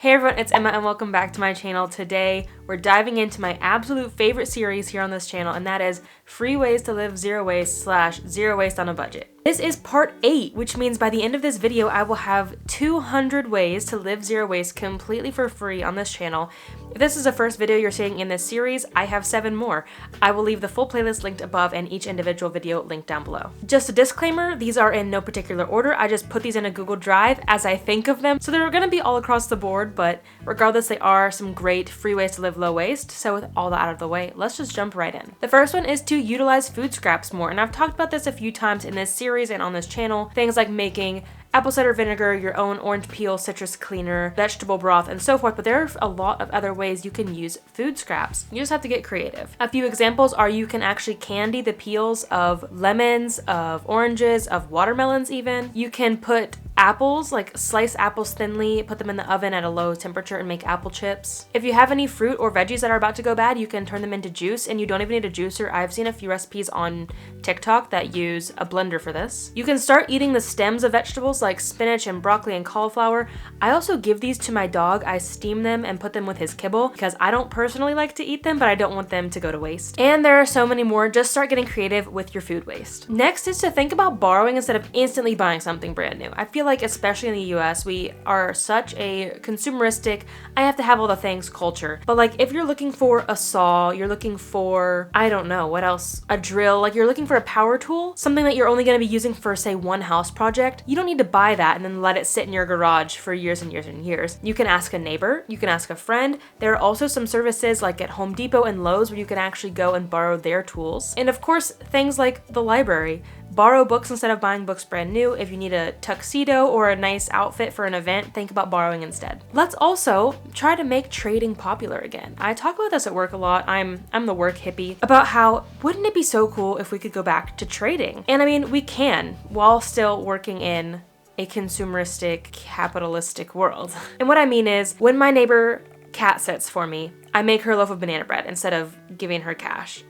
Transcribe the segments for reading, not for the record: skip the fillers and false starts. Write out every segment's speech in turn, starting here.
Hey everyone, it's Emma and welcome back to my channel. Today, we're diving into my absolute favorite series here on this channel, and that is Free Ways to Live Zero Waste / Zero Waste on a Budget. This is part 8, which means by the end of this video, I will have 200 ways to live zero waste completely for free on this channel. If this is the first video you're seeing in this series, I have 7 more. I will leave the full playlist linked above and each individual video linked down below. Just a disclaimer, these are in no particular order. I just put these in a Google Drive as I think of them. So they're gonna be all across the board, but regardless, they are some great free ways to live low waste. So with all that out of the way, let's just jump right in. The first one is to utilize food scraps more. And I've talked about this a few times in this series and on this channel. Things like making apple cider vinegar, your own orange peel, citrus cleaner, vegetable broth, and so forth, but there are a lot of other ways you can use food scraps. You just have to get creative. A few examples are you can actually candy the peels of lemons, of oranges, of watermelons even. You can put apples, like slice apples thinly, put them in the oven at a low temperature and make apple chips. If you have any fruit or veggies that are about to go bad, you can turn them into juice, and you don't even need a juicer. I've seen a few recipes on TikTok that use a blender for this. You can start eating the stems of vegetables like spinach and broccoli and cauliflower. I also give these to my dog. I steam them and put them with his kibble because I don't personally like to eat them, but I don't want them to go to waste. And there are so many more. Just start getting creative with your food waste. Next is to think about borrowing instead of instantly buying something brand new. I feel like especially in the US, we are such a consumeristic, I have to have all the things culture. But like if you're looking for a saw, you're looking for, I don't know, what else? A drill, like you're looking for a power tool, something that you're only gonna be using for say one house project, you don't need to buy that and then let it sit in your garage for years and years and years. You can ask a neighbor, you can ask a friend. There are also some services like at Home Depot and Lowe's where you can actually go and borrow their tools. And of course, things like the library. Borrow books instead of buying books brand new. If you need a tuxedo or a nice outfit for an event, think about borrowing instead. Let's also try to make trading popular again. I talk about this at work a lot. I'm the work hippie, about how wouldn't it be so cool if we could go back to trading? And I mean, we can while still working in a consumeristic, capitalistic world. And what I mean is, when my neighbor cat sits for me, I make her a loaf of banana bread instead of giving her cash.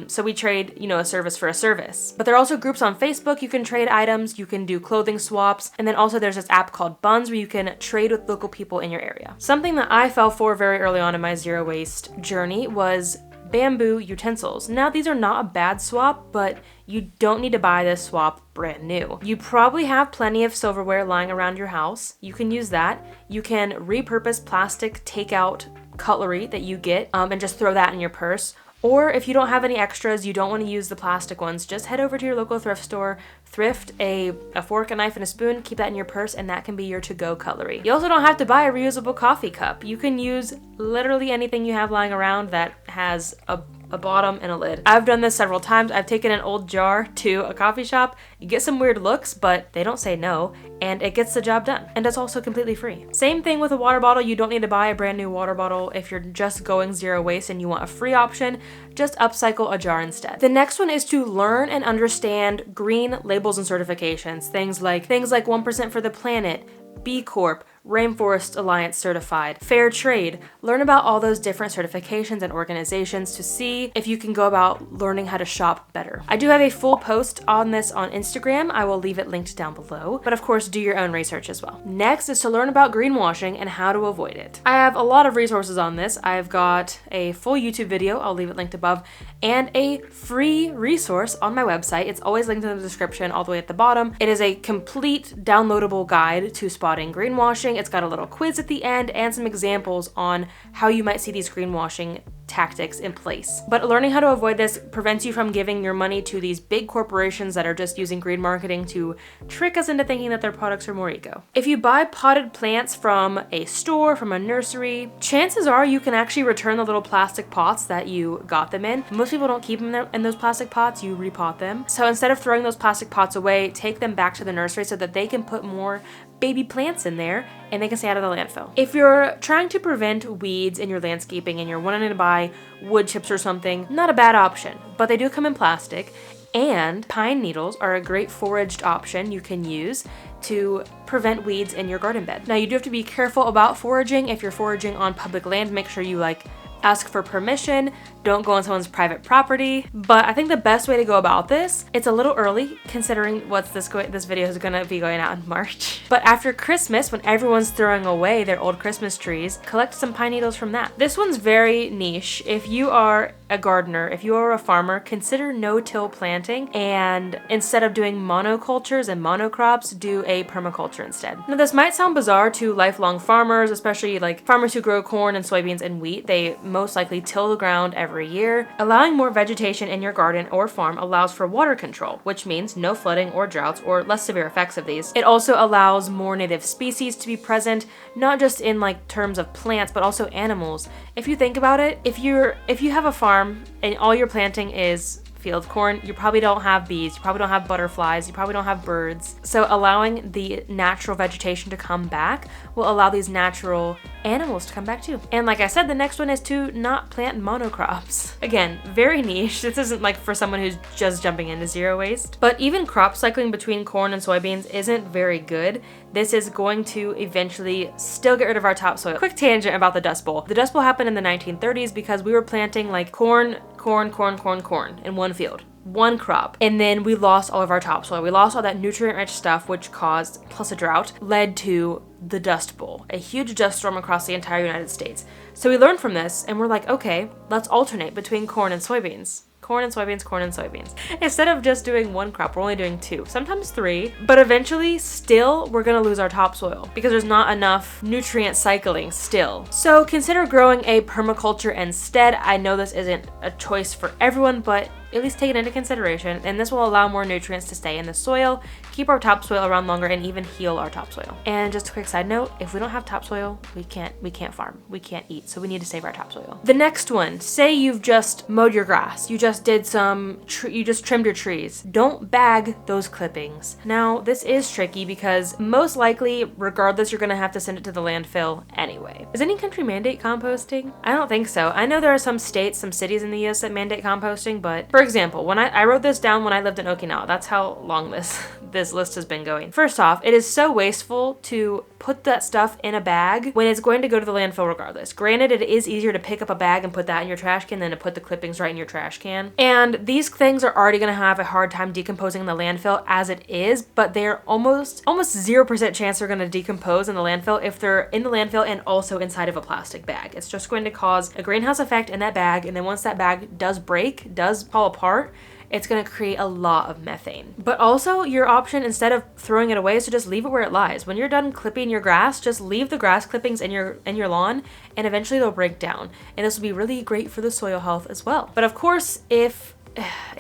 So we trade, a service for a service. But there are also groups on Facebook you can trade items, you can do clothing swaps, and then also there's this app called Buns where you can trade with local people in your area. Something that I fell for very early on in my zero waste journey was bamboo utensils. Now these are not a bad swap, but you don't need to buy this swap brand new. You probably have plenty of silverware lying around your house. You can use that. You can repurpose plastic takeout cutlery that you get and just throw that in your purse. Or if you don't have any extras, you don't want to use the plastic ones, just head over to your local thrift store, thrift a fork, a knife, and a spoon, keep that in your purse, and that can be your to-go cutlery. You also don't have to buy a reusable coffee cup. You can use literally anything you have lying around that has a bottom and a lid. I've done this several times. I've taken an old jar to a coffee shop. You get some weird looks, but they don't say no, and it gets the job done. And it's also completely free. Same thing with a water bottle. You don't need to buy a brand new water bottle if you're just going zero waste and you want a free option. Just upcycle a jar instead. The next one is to learn and understand green labels and certifications. Things like 1% for the planet, B Corp, Rainforest Alliance certified, fair trade. Learn about all those different certifications and organizations to see if you can go about learning how to shop better. I do have a full post on this on Instagram. I will leave it linked down below, but of course do your own research as well. Next is to learn about greenwashing and how to avoid it. I have a lot of resources on this. I've got a full YouTube video, I'll leave it linked above, and a free resource on my website. It's always linked in the description all the way at the bottom. It is a complete downloadable guide to spotting greenwashing. It's got a little quiz at the end and some examples on how you might see these greenwashing tactics in place. But learning how to avoid this prevents you from giving your money to these big corporations that are just using green marketing to trick us into thinking that their products are more eco. If you buy potted plants from a store, from a nursery, chances are you can actually return the little plastic pots that you got them in. Most people don't keep them in those plastic pots, you repot them. So instead of throwing those plastic pots away, take them back to the nursery so that they can put more baby plants in there and they can stay out of the landfill. If you're trying to prevent weeds in your landscaping and you're wanting to buy wood chips or something, not a bad option, but they do come in plastic. And pine needles are a great foraged option you can use to prevent weeds in your garden bed. Now you do have to be careful about foraging. If you're foraging on public land, make sure you ask for permission, don't go on someone's private property. But I think the best way to go about this, it's a little early considering this video is gonna be going out in March. But after Christmas, when everyone's throwing away their old Christmas trees, collect some pine needles from that. This one's very niche. If you are a gardener, if you are a farmer, consider no-till planting, and instead of doing monocultures and monocrops, do a permaculture instead. Now this might sound bizarre to lifelong farmers, especially like farmers who grow corn and soybeans and wheat. They most likely till the ground every year. Allowing more vegetation in your garden or farm allows for water control, which means no flooding or droughts or less severe effects of these. It also allows more native species to be present, not just in like terms of plants, but also animals. If you think about it, if you have a farm and all you're planting is field corn, you probably don't have bees, you probably don't have butterflies, you probably don't have birds. So allowing the natural vegetation to come back will allow these natural animals to come back too. And like I said, the next one is to not plant monocrops. Again, very niche. This isn't like for someone who's just jumping into zero waste. But even crop cycling between corn and soybeans isn't very good. This is going to eventually still get rid of our topsoil. Quick tangent about the Dust Bowl. The Dust Bowl happened in the 1930s because we were planting like corn in one field, one crop, and then we lost all of our topsoil. We lost all that nutrient-rich stuff, which caused, plus a drought, led to the Dust Bowl, a huge dust storm across the entire United States. So we learned from this and we're like, okay, let's alternate between corn and soybeans. Corn and soybeans, corn and soybeans. Instead of just doing one crop, we're only doing two, sometimes three, but eventually still we're gonna lose our topsoil because there's not enough nutrient cycling still. So consider growing a permaculture instead. I know this isn't a choice for everyone, but at least take it into consideration, and this will allow more nutrients to stay in the soil, keep our topsoil around longer, and even heal our topsoil. And just a quick side note, if we don't have topsoil, we can't farm, we can't eat, so we need to save our topsoil. The next one, say you've just mowed your grass, you just did you just trimmed your trees. Don't bag those clippings. Now, this is tricky because most likely, regardless, you're gonna have to send it to the landfill anyway. Does any country mandate composting? I don't think so. I know there are some states, some cities in the US that mandate composting, but for example, when I wrote this down when I lived in Okinawa, that's how long this list has been going. First off, it is so wasteful to put that stuff in a bag when it's going to go to the landfill regardless. Granted, it is easier to pick up a bag and put that in your trash can than to put the clippings right in your trash can. And these things are already gonna have a hard time decomposing in the landfill as it is, but they're almost 0% chance they're gonna decompose in the landfill if they're in the landfill and also inside of a plastic bag. It's just going to cause a greenhouse effect in that bag, and then once that bag does break, does fall apart, it's gonna create a lot of methane. But also, your option, instead of throwing it away, is to just leave it where it lies. When you're done clipping your grass, just leave the grass clippings in your lawn, and eventually they'll break down. And this will be really great for the soil health as well. But of course, if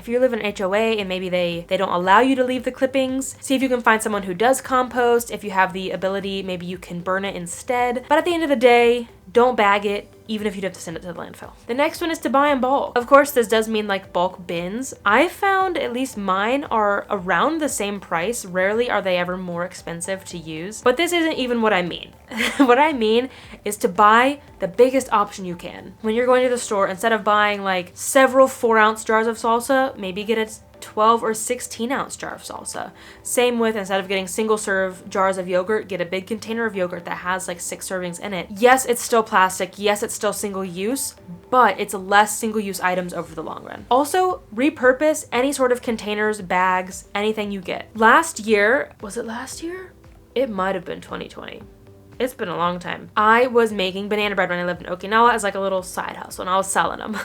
you live in an HOA and maybe they don't allow you to leave the clippings, see if you can find someone who does compost. If you have the ability, maybe you can burn it instead. But at the end of the day, don't bag it, even if you'd have to send it to the landfill. The next one is to buy in bulk. Of course, this does mean like bulk bins. I found at least mine are around the same price. Rarely are they ever more expensive to use. But this isn't even what I mean. What I mean is to buy the biggest option you can. When you're going to the store, instead of buying like several 4-ounce jars of salsa, maybe get a 12 or 16 ounce jar of salsa. Same with, instead of getting single serve jars of yogurt, get a big container of yogurt that has like 6 servings in it. Yes, it's still plastic. Yes, it's still single use, but it's less single use items over the long run. Also, repurpose any sort of containers, bags, anything you get. Last year, was it last year? It might have been 2020. It's been a long time. I was making banana bread when I lived in Okinawa as like a little side hustle, and I was selling them.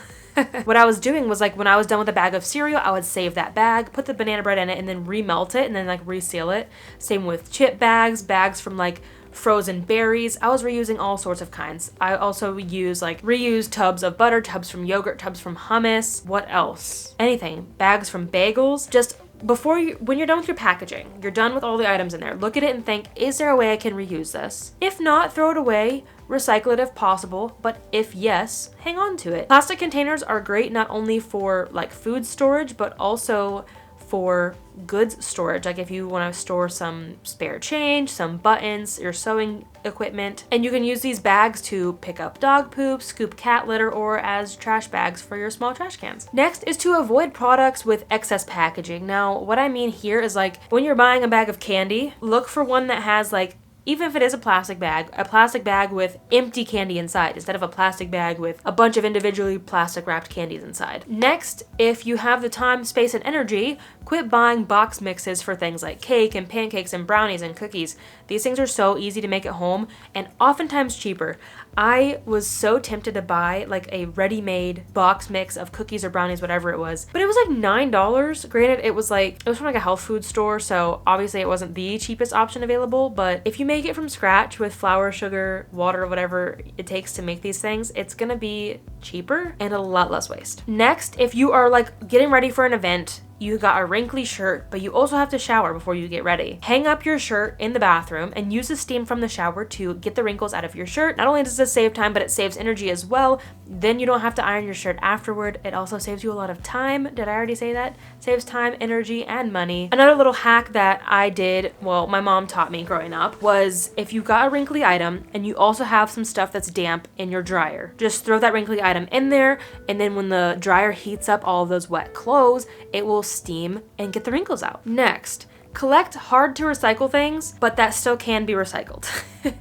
What I was doing was like when I was done with a bag of cereal, I would save that bag, put the banana bread in it, and then remelt it and then like reseal it. Same with chip bags, bags from like frozen berries. I was reusing all sorts of kinds. I also use like reused tubs of butter, tubs from yogurt, tubs from hummus. What else? Anything. Bags from bagels. Just when you're done with your packaging, you're done with all the items in there, look at it and think, is there a way I can reuse this? If not, throw it away, recycle it if possible, but if yes, hang on to it. Plastic containers are great not only for like food storage, but also for goods storage. Like if you want to store some spare change, some buttons, your sewing equipment, and you can use these bags to pick up dog poop, scoop cat litter, or as trash bags for your small trash cans. Next is to avoid products with excess packaging. Now, what I mean here is like when you're buying a bag of candy, look for one that has like even if it is a plastic bag with empty candy inside instead of a plastic bag with a bunch of individually plastic wrapped candies inside. Next, if you have the time, space, and energy, quit buying box mixes for things like cake and pancakes and brownies and cookies. These things are so easy to make at home and oftentimes cheaper. I was so tempted to buy like a ready-made box mix of cookies or brownies, whatever it was, but it was like $9. Granted, it was from like a health food store, so obviously it wasn't the cheapest option available, but if you make it from scratch with flour, sugar, water, whatever it takes to make these things, it's gonna be cheaper and a lot less waste. Next, if you are like getting ready for an event, you got a wrinkly shirt, but you also have to shower before you get ready. Hang up your shirt in the bathroom and use the steam from the shower to get the wrinkles out of your shirt. Not only does this save time, but it saves energy as well. Then you don't have to iron your shirt afterward. It also saves you a lot of time. Did I already say that? Saves time, energy, and money. Another little hack that I did, well, my mom taught me growing up, was if you got a wrinkly item and you also have some stuff that's damp in your dryer, just throw that wrinkly item in there, and then when the dryer heats up all of those wet clothes, it will steam and get the wrinkles out. Next, collect hard to recycle things, but that still can be recycled.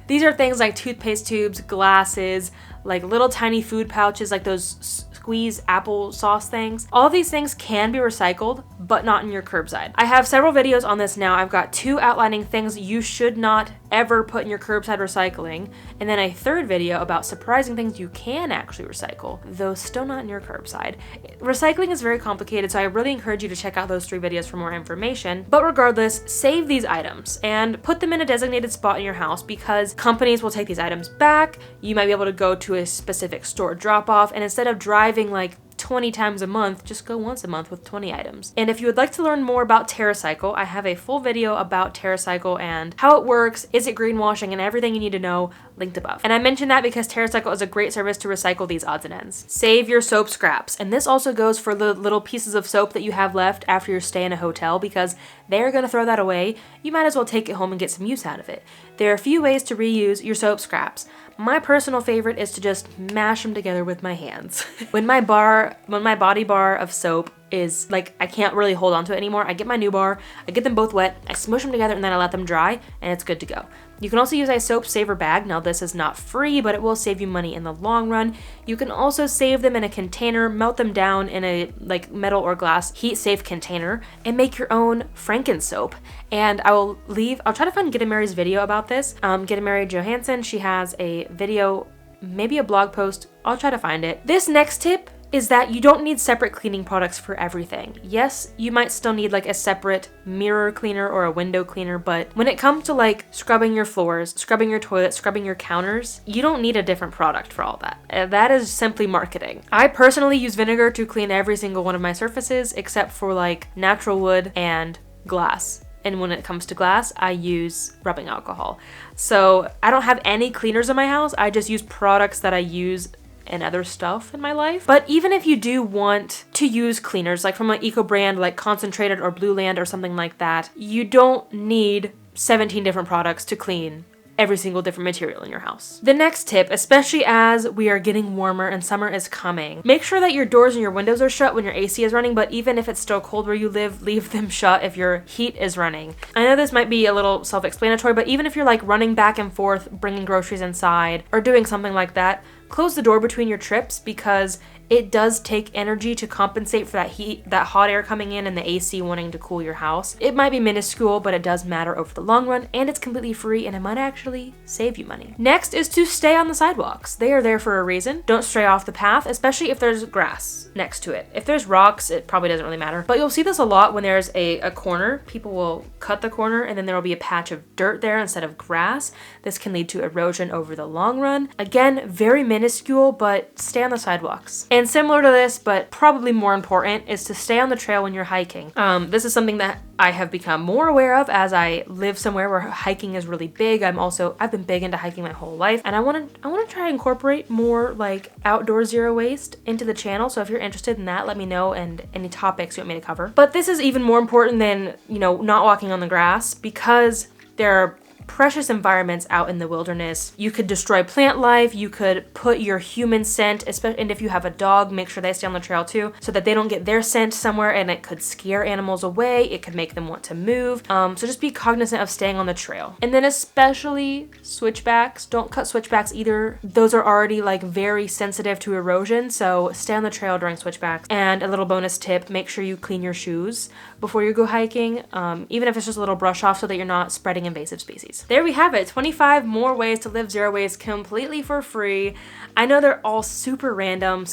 These are things like toothpaste tubes, glasses, like little tiny food pouches, like those squeeze applesauce things. All of these things can be recycled, but not in your curbside. I have several videos on this now. I've got 2 outlining things you should not ever put in your curbside recycling, and then a 3rd video about surprising things you can actually recycle, though still not in your curbside. Recycling is very complicated, so I really encourage you to check out those 3 videos for more information. But regardless, save these items and put them in a designated spot in your house, because companies will take these items back. You might be able to go to a specific store drop-off, and instead of driving like 20 times a month, just go once a month with 20 items. And if you would like to learn more about TerraCycle, I have a full video about TerraCycle and how it works, is it greenwashing, and everything you need to know, linked above. And I mentioned that because TerraCycle is a great service to recycle these odds and ends. Save your soap scraps. And this also goes for the little pieces of soap that you have left after your stay in a hotel, because they're gonna throw that away. You might as well take it home and get some use out of it. There are a few ways to reuse your soap scraps. My personal favorite is to just mash them together with my hands. When my body bar of soap is like, I can't really hold on to it anymore, I get my new bar, I get them both wet, I smush them together, and then I let them dry, and it's good to go. You can also use a soap saver bag. Now this is not free, but it will save you money in the long run. You can also save them in a container, melt them down in a like metal or glass heat safe container, and make your own Franken soap. And I'll try to find Get Mary's video about this. Get Mary Johansson, she has a video, maybe a blog post, I'll try to find it. This next tip is that you don't need separate cleaning products for everything. Yes, you might still need like a separate mirror cleaner or a window cleaner, but when it comes to like scrubbing your floors, scrubbing your toilet, scrubbing your counters, you don't need a different product for all that. That is simply marketing. I personally use vinegar to clean every single one of my surfaces except for like natural wood and glass. And when it comes to glass, I use rubbing alcohol. So I don't have any cleaners in my house. I just use products that I use and other stuff in my life. But even if you do want to use cleaners, like from an eco brand like Concentrated or Blue Land or something like that, you don't need 17 different products to clean every single different material in your house. The next tip, especially as we are getting warmer and summer is coming, make sure that your doors and your windows are shut when your AC is running, but even if it's still cold where you live, leave them shut if your heat is running. I know this might be a little self-explanatory, but even if you're like running back and forth, bringing groceries inside, or doing something like that, close the door between your trips, because it does take energy to compensate for that heat, that hot air coming in and the AC wanting to cool your house. It might be minuscule, but it does matter over the long run, and it's completely free, and it might actually save you money. Next is to stay on the sidewalks. They are there for a reason. Don't stray off the path, especially if there's grass next to it. If there's rocks, it probably doesn't really matter. But you'll see this a lot when there's a corner. People will cut the corner and then there will be a patch of dirt there instead of grass. This can lead to erosion over the long run. Again, very minuscule, but stay on the sidewalks. And similar to this, but probably more important, is to stay on the trail when you're hiking. This is something that I have become more aware of as I live somewhere where hiking is really big. I've been big into hiking my whole life, and I want to try to incorporate more like outdoor zero waste into the channel. So if you're interested in that, let me know, and any topics you want me to cover. But this is even more important than, not walking on the grass, because there are precious environments out in the wilderness. You could destroy plant life, you could put your human scent, especially, and if you have a dog, make sure they stay on the trail too, so that they don't get their scent somewhere and it could scare animals away, it could make them want to move. So just be cognizant of staying on the trail. And then especially switchbacks, don't cut switchbacks either. Those are already like very sensitive to erosion, so stay on the trail during switchbacks. And a little bonus tip, make sure you clean your shoes before you go hiking, even if it's just a little brush off so that you're not spreading invasive species. There we have it, 25 more ways to live zero waste completely for free. I know they're all super random,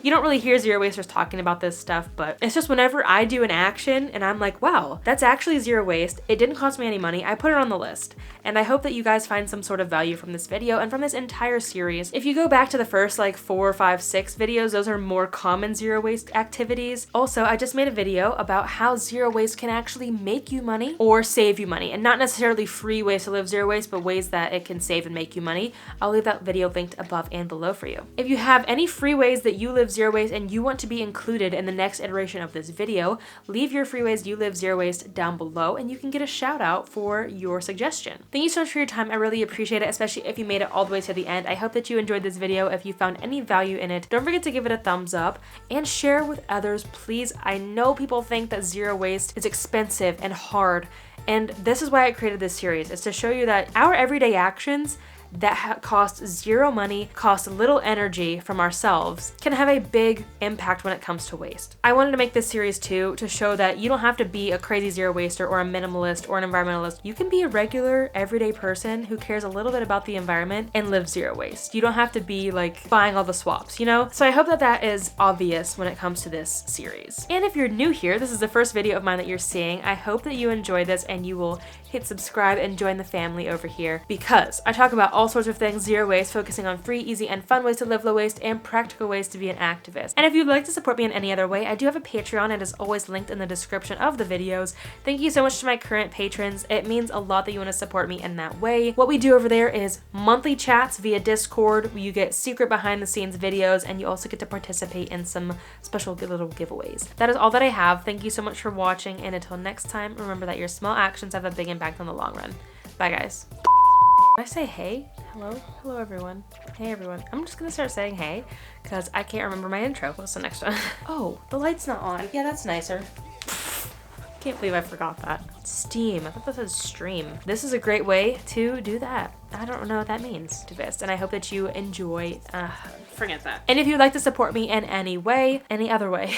you don't really hear zero wasters talking about this stuff, but it's just whenever I do an action and I'm like, wow, that's actually zero waste, it didn't cost me any money, I put it on the list. And I hope that you guys find some sort of value from this video and from this entire series. If you go back to the first like 4, 5, 6 videos, those are more common zero waste activities. Also, I just made a video about how zero waste can actually make you money or save you money, and not necessarily free ways to live zero waste, but ways that it can save and make you money. I'll leave that video linked above and below for you. If you have any free ways that you live zero waste and you want to be included in the next iteration of this video, leave your free ways you live zero waste down below and you can get a shout out for your suggestion. Thank you so much for your time. I really appreciate it, especially if you made it all the way to the end. I hope that you enjoyed this video. If you found any value in it, don't forget to give it a thumbs up and share with others, please. I know people think that zero waste is expensive and hard, and this is why I created this series, is to show you that our everyday actions that cost zero money, cost little energy from ourselves, can have a big impact when it comes to waste. I wanted to make this series too to show that you don't have to be a crazy zero waster or a minimalist or an environmentalist. You can be a regular everyday person who cares a little bit about the environment and live zero waste. You don't have to be like buying all the swaps, you know? So I hope that that is obvious when it comes to this series. And if you're new here, this is the first video of mine that you're seeing. I hope that you enjoy this and you will hit subscribe and join the family over here, because I talk about all sorts of things zero waste, focusing on free, easy, and fun ways to live low waste and practical ways to be an activist. And if you'd like to support me in any other way, I do have a Patreon. It is always linked in the description of the videos. Thank you so much to my current patrons. It means a lot that you want to support me in that way. What we do over there is monthly chats via Discord, where you get secret behind the scenes videos, and you also get to participate in some special little giveaways. That is all that I have. Thank you so much for watching, and until next time, remember that your small actions have a big impact on the long run. Bye guys. Did I say hey? Hello? Hello everyone. Hey everyone. I'm just gonna start saying hey because I can't remember my intro. What's the next one? Oh, the light's not on. Yeah, that's nicer. Can't believe I forgot that. Steam. I thought that was stream. This is a great way to do that. I don't know what that means, to this, and I hope that you enjoy. Forget that. And if you'd like to support me in any way, any other way,